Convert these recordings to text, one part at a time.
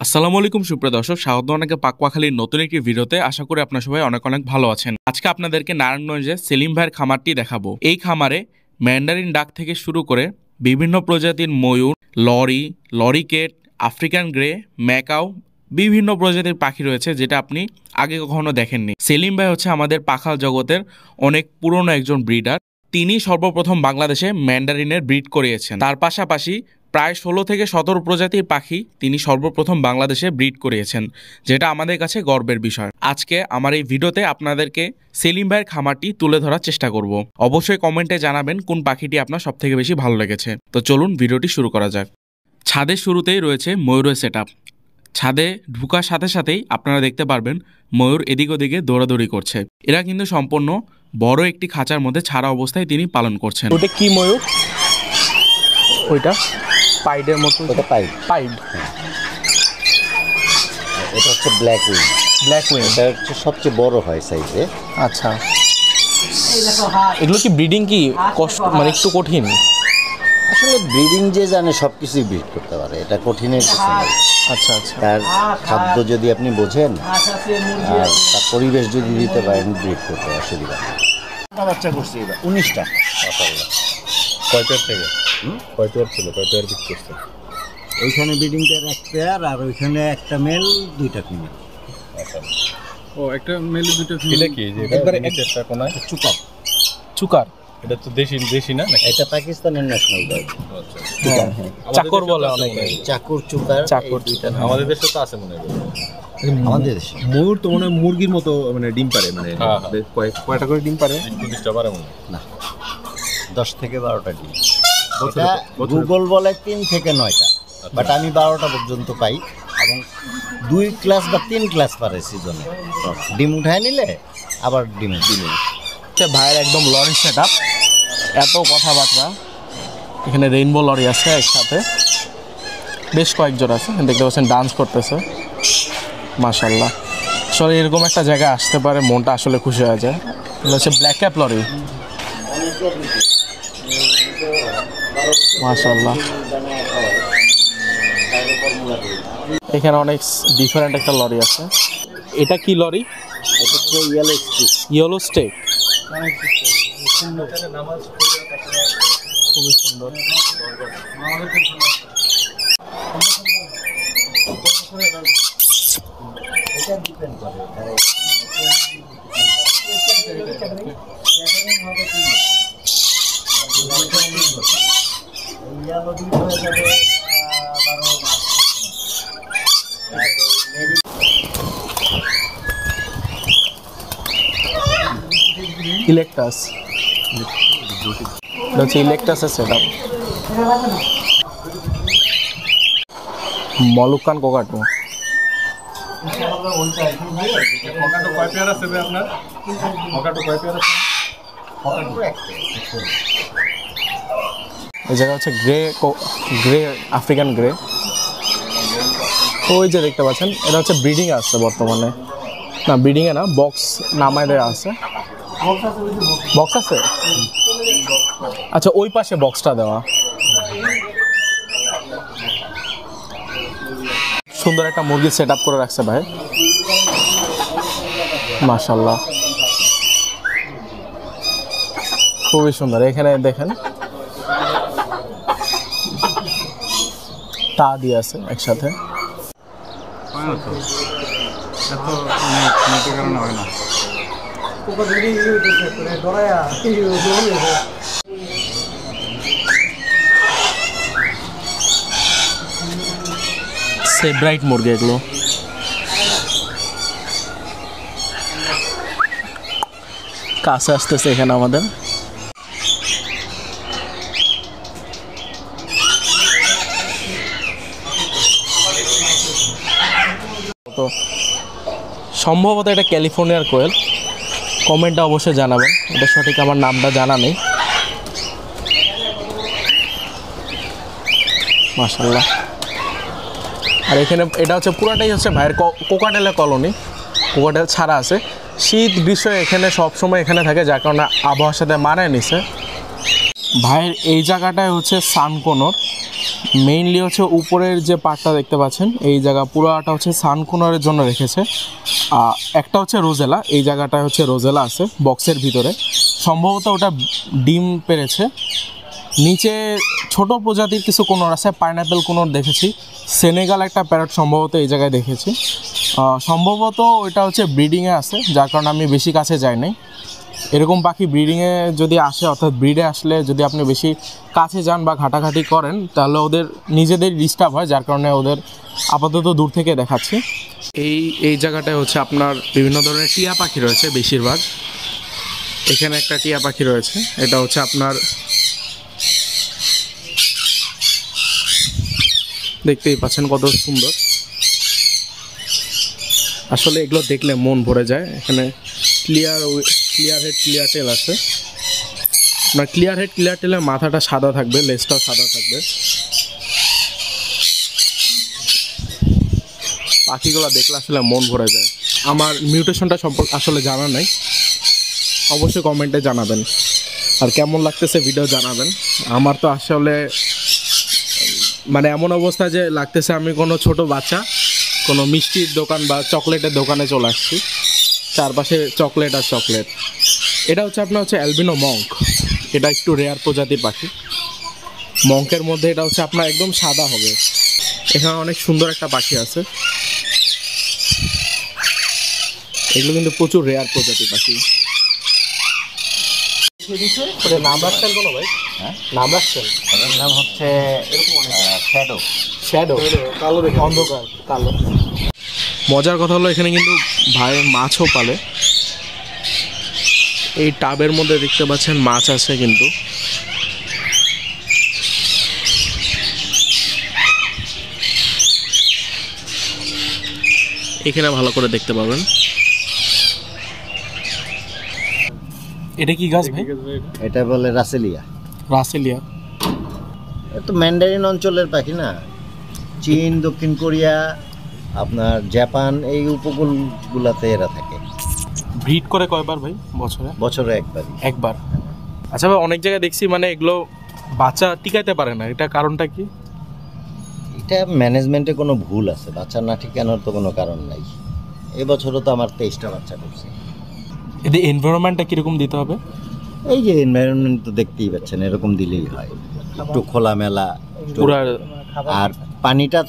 আসসালামু আলাইকুম সুপ্রিয় দর্শক, স্বাগত অনেকে পাকপাখালির নতুন একটি ভিডিওতে। আশা করি আপনার সবাই অনেক অনেক ভালো আছেন। আজকে আপনাদেরকে নারায়ণগঞ্জে সেলিম ভাইয়ের খামারটি দেখাবো। এই খামারে ম্যান্ডারিন ডাক থেকে শুরু করে বিভিন্ন প্রজাতির ময়ূর, লরিকেট, আফ্রিকান গ্রে, ম্যাকাও, বিভিন্ন প্রজাতির পাখি রয়েছে যেটা আপনি আগে কখনো দেখেননি। সেলিম ভাই হচ্ছে আমাদের পাখাল জগতের অনেক পুরনো একজন ব্রিডার। তিনি সর্বপ্রথম বাংলাদেশে ম্যান্ডারিনের ব্রিড করিয়েছেন। তার পাশাপাশি প্রায় 16 থেকে 17 প্রজাতির পাখি তিনি সর্বপ্রথম বাংলাদেশে ব্রিড করিয়েছেন, যেটা আমাদের কাছে গর্বের বিষয়। আজকে আমার এই ভিডিওতে আপনাদেরকে সেলিম ভাইয়ের খামারটি তুলে ধরার চেষ্টা করব। অবশ্যই কমেন্টে জানাবেন কোন পাখিটি আপনার সব থেকে বেশি ভালো লেগেছে। তো চলুন ভিডিওটি শুরু করা যাক। ছাদের শুরুতেই রয়েছে ময়ূরের সেটআপ। ছাদে ঢুকার সাথে সাথেই আপনারা দেখতে পারবেন ময়ূর এদিক ওদিকে দৌড়াদৌড়ি করছে। এরা কিন্তু সম্পূর্ণ বড় একটি খাঁচার মধ্যে ছাড়া অবস্থায় তিনি পালন করছেন। ওটা কি ময়ূর? ওইটা পাইডের মতো। ওটা পাইড। এটা হচ্ছে ব্ল্যাক উইং। এটা হচ্ছে সবচেয়ে বড় হয় সাইজে। আচ্ছা, এগুলো কি ব্রিডিং কি কষ্ট, মানে একটু কঠিন? আসলে ব্রিডিং যে জানে সব কিছুই ব্রিড করতে পারে, এটা কঠিনের কিছু নেই। আচ্ছা আচ্ছা, তার খাদ্য যদি আপনি বোঝেন আর তার পরিবেশ যদি দিতে পারেন, ব্রিড করতে অসুবিধা নেই। বাচ্চা করছি এবার 19টা। কয়টার থেকে কয়টার ছিল, কয়টার বিট করছে? ওইখানে ব্রিডিং পেয়ার এক পেয়ার, আর ওইখানে একটা মেল দুইটা ফিমেল। ও, একটা মেল দুটো ফিমেল। এটা কি যে একবারে একটা কোনায় চুকার? এটা তো দেশি না? এটা পাকিস্তানের ন্যাশনাল বার্ড। চাকর বলে অনেকে। চাকর দুইটা। আমাদের দেশে তো আছে মনে হয়। আমাদের দেশে ময়ূর তো মনে হয় মুরগির মতো, মানে ডিম পারে, মানে কয়টা করে ডিম পারে? 20টা পারে মনে হয়। না, 10 থেকে 12টা ডিম। গুগল বলে 3 থেকে 9টা, বাট আমি 12টা পর্যন্ত পাই, এবং 2 ক্লাস বা 3 ক্লাস পারে সিজনে। ডিম উঠায় নিলে আবার ডিম। ভাইয়ের একদম লরি সেটআপ, এত কথাবার্তা। এখানে রেইনবো লরি আছে একসাথে, বেশ কয়েকজন আছে, দেখতে পাচ্ছেন ডান্স করতেছে। মাশাআল্লাহ, আসলে এরকম একটা জায়গায় আসতে পারে মনটা আসলে খুশি হয়ে যায়। এটা হচ্ছে ব্ল্যাক ক্যাপ লরি। মাশাআল্লাহ, এখানে অনেক ডিফারেন্ট একটা লরি আছে। এটা কি লরি? এটা হচ্ছে ইয়েলো স্টেক। খুবই সুন্দর। ইলেকট্রাস, এটা হচ্ছে ইলেকট্রাসের সেটআপ। মলুকান কোকাটো। কয় পেয়ার আছে আপনার? কয় পেয়ার আছে? এই জায়গা হচ্ছে গ্রে আফ্রিকান গ্রে। ওই যে দেখতে পাচ্ছেন, এটা হচ্ছে ব্রিডিং আসছে বর্তমানে। না, ব্রিডিংয়ে না, বক্স নামায় দেওয়া আছে। বক্স আছে? আচ্ছা, ওই পাশে বক্সটা দেওয়া। সুন্দর একটা মুরগি সেট আপ করে রাখছে ভাই, মাশাআল্লাহ, খুবই সুন্দর। এখানে দেখেন তা দিয়ে আছে একসাথে। সেব্রাইট মুরগি এগুলো। কাছে আসতেছে এখানে আমাদের। তো সম্ভবত এটা ক্যালিফোর্নিয়ার কোয়েল। কমেন্টটা অবশ্যই জানাবেন, এটা সঠিক আমার নামটা জানা নেই। মাশাআল্লাহ। আর এখানে এটা হচ্ছে পুরাটাই হচ্ছে ভাইয়ের কোকাটেলের কলোনি। কোকাটেল ছাড়া আছে, শীত গ্রীষ্ম এখানে সবসময় এখানে থাকে, যার কারণে আবহাওয়ার সাথে মানায় নিছে। ভাইয়ের এই জায়গাটায় হচ্ছে সানকোনর, মেইনলি হচ্ছে উপরের যে পার্টটা দেখতে পাচ্ছেন এই জায়গা পুরোটা হচ্ছে সানকুনারের জন্য রেখেছে। একটা হচ্ছে রোজেলা, এই জায়গাটায় হচ্ছে রোজেলা আছে বক্সের ভিতরে, সম্ভবত ওটা ডিম পেরেছে। নিচে ছোট প্রজাতির কিছু কোনর আছে, পাইনাপেল কোনর দেখেছি, সেনেগাল একটা প্যারট সম্ভবত এই জায়গায় দেখেছি। সম্ভবত ওইটা হচ্ছে ব্রিডিংয়ে আছে, যার কারণে আমি বেশি কাছে যাই নাই। এরকম পাখি ব্রিডিংয়ে যদি আসে, অর্থাৎ ব্রিডে আসলে যদি আপনি বেশি কাছে যান বা ঘাটাঘাটি করেন তাহলে ওদের নিজেদের ডিস্টার্ব হয়, যার কারণে ওদের আপাতত দূর থেকে দেখাচ্ছি। এই জায়গাটায় হচ্ছে আপনার বিভিন্ন ধরনের টিয়া পাখি রয়েছে বেশিরভাগ। এখানে একটা টিয়া পাখি রয়েছে, এটা হচ্ছে আপনার দেখতেই পাচ্ছেন কত সুন্দর। আসলে এগুলো দেখলে মন ভরে যায়। এখানে ক্লিয়ার হেড ক্লিয়ার টেল আছে। আপনার ক্লিয়ার হেড ক্লিয়ার টেলের মাথাটা সাদা থাকবে, লেজটাও সাদা থাকবে। পাখিগুলো দেখলে আসলে মন ভরে যায়। আমার মিউটেশনটা সম্পর্কে আসলে জানা নাই, অবশ্যই কমেন্টে জানাবেন। আর কেমন লাগতেছে ভিডিও জানাবেন। আমার তো আসলে মানে এমন অবস্থা যে লাগতেছে আমি কোনো ছোট বাচ্চা কোনো মিষ্টির দোকান বা চকলেটের দোকানে চলে আসছি, চারপাশে চকলেট আর চকলেট। এটা হচ্ছে আপনার হচ্ছে অ্যালবিনো মঙ্ক, এটা একটু রেয়ার প্রজাতির পাখি। মঙ্কের মধ্যে এটা হচ্ছে আপনার একদম সাদা হবে। এখানে অনেক সুন্দর একটা পাখি আছে, এগুলো কিন্তু প্রচুর রেয়ার প্রজাতির পাখি। নাম রাখছেন কোনো ভাই? হ্যাঁ, নাম রাখছেন? এটার নাম হচ্ছে শ্যাডো। শ্যাডো, কালো দেখে, অন্ধকার কালো। মজার কথা হলো এখানে কিন্তু ভাই মাছও পালে। এই টাবের মধ্যে দেখতে পাচ্ছেন মাছ আছে কিন্তু। এখানে ভালো করে দেখতে পাবেন। এটা কি গাছ ভাই? এটা বলে রাসেলিয়া। রাসেলিয়া তো ম্যান্ডারিন অঞ্চলের পাখি না, চীন, দক্ষিণ কোরিয়া, আপনার জাপান, এই উপকূলগুলোতে এরা থাকে। ব্রিড করে কয়বার ভাই বছরে? বছরে একবারই। একবার। আচ্ছা ভাই, অনেক জায়গায় দেখছি মানে এগুলো বাচ্চা টিকাইতে পারে না, এটা কারণটা কি? এটা ম্যানেজমেন্টে কোনো ভুল আছে, বাচ্চা না ঠিকানোর তো কোনো কারণ নাই। এবছরও তো আমার 23টা বাচ্চা করছে। এদের এনভায়রনমেন্টটা কীরকম দিতে হবে? এই যে এনভায়রনমেন্ট তো দেখতেই পাচ্ছেন, এরকম দিলেই হয়, একটু খোলামেলা। পুরা আর পানিটা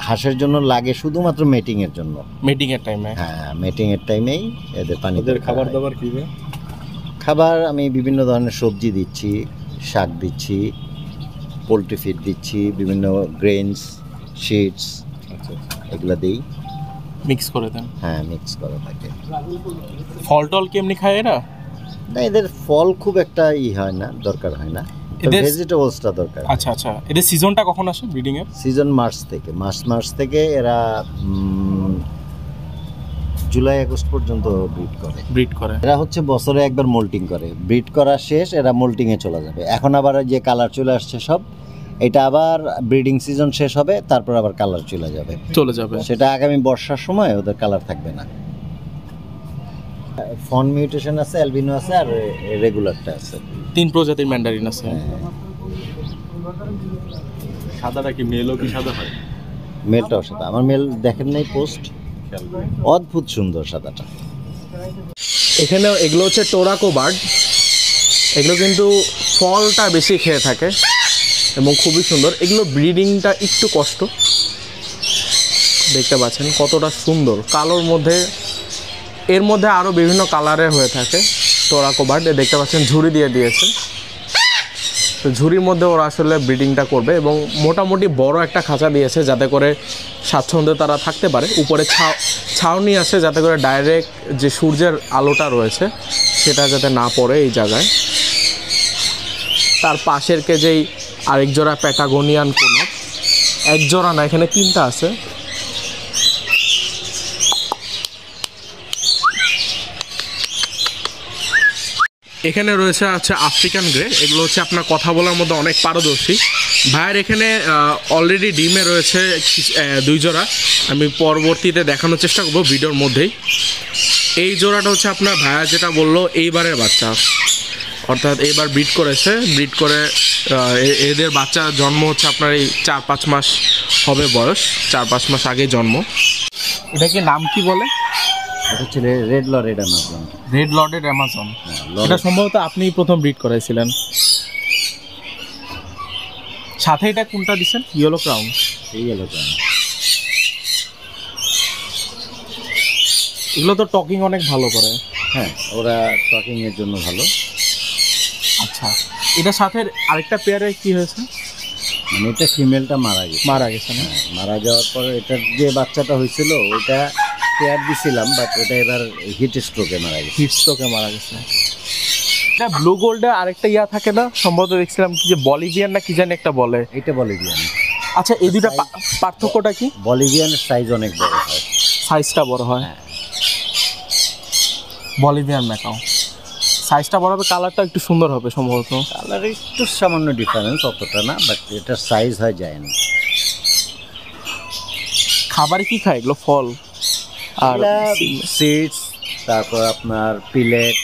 হাঁসের জন্য লাগে শুধুমাত্র মেটিংয়ের জন্য। মিটিংয়ের টাইমে? হ্যাঁ, মেটিংয়ের টাইমেই এদের পানি। খাবার দাবার কী? খাবার আমি বিভিন্ন ধরনের সবজি দিচ্ছি, শাক দিচ্ছি, পোলট্রি ফিড দিচ্ছি, বিভিন্ন গ্রেনস, সিডস, এগুলো দিই। মিক্স করে দেন? হ্যাঁ, মিক্স করা থাকে। ফল টল কি এমনি খায় এরা? না, এদের ফল খুব একটা হয় না, দরকার হয় না, এদের ভেজিটেবলসটা দরকার। আচ্ছা আচ্ছা, এদের সিজনটা কখন আসে ব্রিডিং এর? সিজন মার্চ থেকে এরা জুলাই আগস্ট পর্যন্ত ব্রিড করে। এরা হচ্ছে বছরে একবার মোল্টিং করে, ব্রিড করা শেষ এরা মোল্টিংয়ে চলে যাবে। এখন আবার যে কালার চলে আসছে সব, এটা আবার ব্রিডিং সিজন শেষ হবে, তারপর আবার কালার চলে যাবে। সেটা আগামী বর্ষার সময় ওদের কালার থাকবে না। ফন মিউটেশন আছে, অ্যালবিনো আছে, আর রেগুলারটা আছে। 3 প্রজাতির ম্যান্ডারিন আছে। সাদাটা কি মেলও কি সাদা হয়? মেলটাও সাদা। আমার মেল দেখেন নাই পোস্ট, অদ্ভুত সুন্দর সাদাটা। এখানে এগুলো হচ্ছে টোরাকো বার্ড, এগুলো কিন্তু ফলটা বেশি খেয়ে থাকে এবং খুবই সুন্দর। এগুলো ব্রিডিংটা একটু কষ্ট, দেখতে পাচ্ছেন কতটা সুন্দর কালোর মধ্যে। এর মধ্যে আরও বিভিন্ন কালারের হয়ে থাকে টোরাকো বার্ড। দেখতে পাচ্ছেন ঝুড়ি দিয়ে দিয়েছে, তো ঝুড়ির মধ্যে ওরা আসলে ব্রিডিংটা করবে এবং মোটামুটি বড় একটা খাঁচা দিয়েছে যাতে করে স্বাচ্ছন্দ্যে তারা থাকতে পারে। উপরে ছাউনি আছে যাতে করে ডাইরেক্ট যে সূর্যের আলোটা রয়েছে সেটা যাতে না পড়ে এই জায়গায়। তার পাশের যেই আরেক জোড়া প্যাটাগোনিয়ান কোনো, এক জোড়া না, এখানে 3টা আছে। এখানে রয়েছে হচ্ছে আফ্রিকান গ্রে, এগুলো হচ্ছে আপনার কথা বলার মধ্যে অনেক পারদর্শী। ভাইয়ের এখানে অলরেডি ডিমে রয়েছে 2 জোড়া, আমি পরবর্তীতে দেখানোর চেষ্টা করবো ভিডিওর মধ্যেই। এই জোড়াটা হচ্ছে আপনার ভাইয়া যেটা বললো এইবারের বাচ্চা, অর্থাৎ এইবার ব্রিড করেছে, ব্রিড করে এদের বাচ্চা জন্ম হচ্ছে আপনার এই 4-5 মাস হবে বয়স, 4-5 মাস আগে জন্ম। এটাকে নাম কি বলে? এটা হচ্ছে red lored Amazon. Red lored Amazon. Lored. এটা সম্ভবত আপনিই প্রথম ব্রিড করাইছিলেন। সাথে এটা কোনটা দিচ্ছেন? Yellow crown. এই এলাকা এগুলো তো টকিং অনেক ভালো করে। হ্যাঁ, ওরা টকিং এর জন্য ভালো। আচ্ছা, এটার সাথে আরেকটা পেয়ারে কি হয়েছে? মানে এটা ফিমেলটা মারা গেছে। মারা গেছে না? মারা যাওয়ার পরে এটার যে বাচ্চাটা হয়েছিল ওইটা পেয়ার দিছিলাম, বাট ওটা এবার হিট স্ট্রোকে মারা গেছে। হিট স্ট্রোকে মারা গেছে। এটা ব্লু গোল্ডে আরেকটা ইয়া থাকে না, সম্ভবত দেখছিলাম কি যে বলিভিয়ান না কি জানি একটা বলে। এটা বলিভিয়ান। আচ্ছা, এই দুইটা পার্থক্যটা কি? বলিভিয়ানের সাইজ অনেক বড় হয়, সাইজটা বড় হয়। বলিভিয়ান ম্যাকাও সাইজটা বড় হবে, কালারটা একটু সুন্দর হবে সম্ভবত। কালার একটু সামান্য ডিফারেন্স, অতটা না, বাট এটার সাইজ হয় জায়ান্ট। খাবারে কি খায় এগুলো? ফল আর সিডস, তারপর আপনার পিলেট,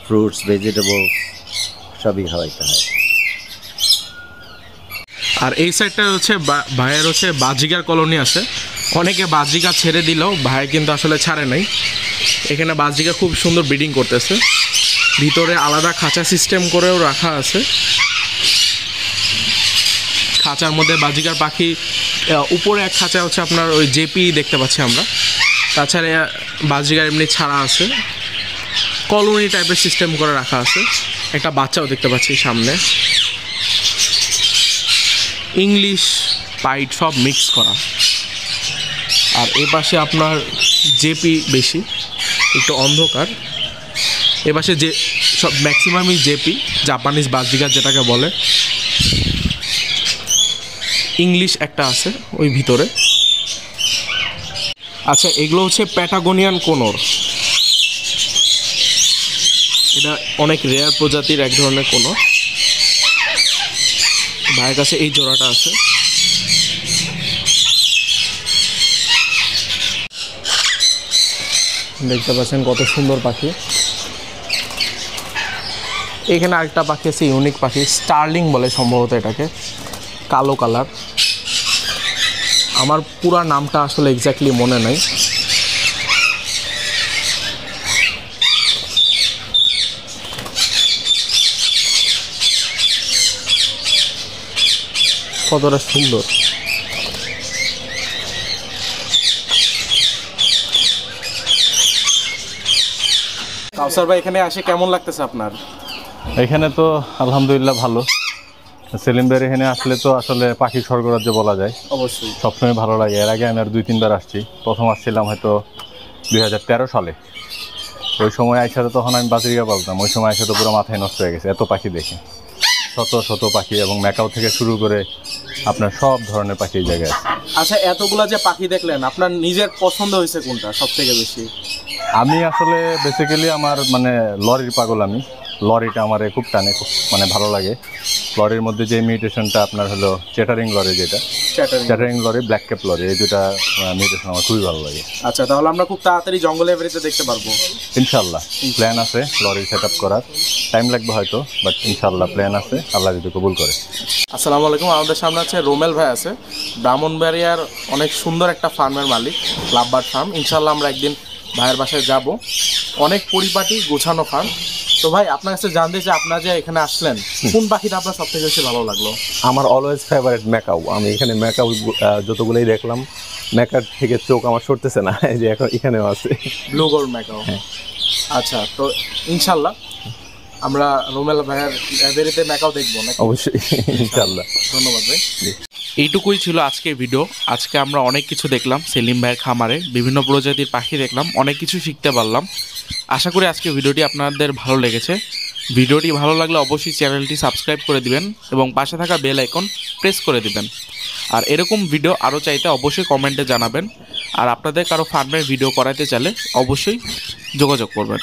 ফ্রুটস, ভেজিটেবলস সবই খাওয়াইতে হয়। আর এই সাইডটা হচ্ছে ভাইয়ের হচ্ছে বাজিগার কলোনি আছে। অনেকে বাজিগা ছেড়ে দিলেও ভাই কিন্তু আসলে ছাড়ে নাই। এখানে বাজিগা খুব সুন্দর ব্রিডিং করতেছে, ভিতরে আলাদা খাঁচা সিস্টেম করেও রাখা আছে। খাঁচার মধ্যে বাজিগার পাখি, উপরে এক খাঁচা হচ্ছে আপনার ওই জেপি দেখতে পাচ্ছি আমরা, তাছাড়া বাজিগার এমনি ছাড়া আছে, কলোনি টাইপের সিস্টেম করে রাখা আছে। একটা বাচ্চাও দেখতে পাচ্ছি সামনে, ইংলিশ পাইট সব মিক্স করা। আর এ পাশে আপনার জেপি বেশি, একটু অন্ধকার। এ পাশে যে সব ম্যাক্সিমামই জেপি, জাপানিজ বাজিগার যেটাকে বলে। ইংলিশ একটা আছে ওই ভিতরে। আচ্ছা, এগুলো হচ্ছে প্যাটাগোনিয়ান কোনোর। এটা অনেক রেয়ার প্রজাতির এক ধরনের কোনোর। ভাইয়ের কাছে এই জোড়াটা আছে। দেখতে পাচ্ছেন কত সুন্দর পাখি। এখানে আরেকটা পাখি আছে, ইউনিক পাখি, স্টার্লিং বলে সম্ভবত এটাকে, কালো কালার। আমার পুরা নামটা আসলে এক্স্যাক্টলি মনে নাই। কতটা সুন্দর। কাউসার ভাই, এখানে আসে কেমন লাগতেছে আপনার? এখানে তো আলহামদুলিল্লাহ ভালো। সেলিম ভাইয়ের এখানে আসলে তো আসলে পাখি স্বর্গরাজ্য বলা যায়। অবশ্যই সবসময় ভালো লাগে। এর আগে আমি আর 2-3 বার আসছি। প্রথম আসছিলাম হয়তো 2013 সালে। ওই সময় আইসাতে তখন আমি বাজরিকা পালতাম। ওই সময় আইসাতে পুরো মাথায় নষ্ট হয়ে গেছে এত পাখি দেখে। শত শত পাখি, এবং ম্যাকাও থেকে শুরু করে আপনার সব ধরনের পাখি এই জায়গায় আছে। আচ্ছা, এতগুলা যে পাখি দেখলেন, আপনার নিজের পছন্দ হয়েছে কোনটা সব থেকে বেশি? আমি আসলে বেসিক্যালি আমার মানে লরির পাগল আমি। লরিটা আমার খুব টানে, খুব মানে ভালো লাগে। লরির মধ্যে যে মিউটেশনটা আপনার হলো চ্যাটারিং লরি, যেটা chattering lorry, black cap lory, এই দুটা মিউটেশন আমার খুবই ভালো লাগে। আচ্ছা, তাহলে আমরা খুব তাড়াতাড়ি জঙ্গলে এভারিতে দেখতে পারবো ইনশাল্লাহ। প্ল্যান আছে লরি সেট আপ করার, টাইম লাগবে হয়তো, বাট ইনশাল্লাহ প্ল্যান আছে, আল্লাহ যদি কবুল করে। আসসালামু আলাইকুম। আমাদের সামনে আছে রোমেল ভাই আছে, ব্রাহ্মণবাড়িয়ার অনেক সুন্দর একটা ফার্মের মালিক, লাভবার্ড ফার্ম। ইনশাল্লাহ আমরা একদিন ভাইয়ের বাসায় যাব। অনেক পরিপাটি গোছানো ফার্ম। তো ভাই, আপনার কাছে জানতে চাই, আপনার যে এখানে আসলেন, কোন পাখিটা আপনার সব থেকে বেশি ভালো লাগলো? আমার অলওয়েজ ফেভারিট ম্যাকাও। আমি এখানে ম্যাকাও যতগুলোই দেখলাম, ম্যাকার থেকে চোখ আমার সরতেছে না, এই যে এখন এখানেও আছে ব্লু গোল্ড ম্যাকাও। আচ্ছা, তো ইনশাল্লাহ আমরা রোমেল ভাইয়ের এভারিতে ম্যাকাও দেখবো নাকি? অবশ্যই, ইনশাল্লাহ। ধন্যবাদ ভাই। এইটুকুই ছিল আজকের ভিডিও। আজকে আমরা অনেক কিছু দেখলাম সেলিম ভাইয়ের খামারে, বিভিন্ন প্রজাতির পাখি দেখলাম, অনেক কিছু শিখতে পারলাম। আশা করি আজকের ভিডিওটি আপনাদের ভালো লেগেছে। ভিডিওটি ভালো লাগলে অবশ্যই চ্যানেলটি সাবস্ক্রাইব করে দিবেন এবং পাশে থাকা বেল আইকন প্রেস করে দিবেন। আর এরকম ভিডিও আরও চাইতে অবশ্যই কমেন্টে জানাবেন। আর আপনাদের কারো ফার্মের ভিডিও করাতে চাইলে অবশ্যই যোগাযোগ করবেন।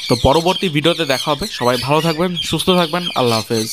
তো পরবর্তী ভিডিওতে দেখা হবে। সবাই ভালো থাকবেন, সুস্থ থাকবেন। আল্লাহ হাফেজ।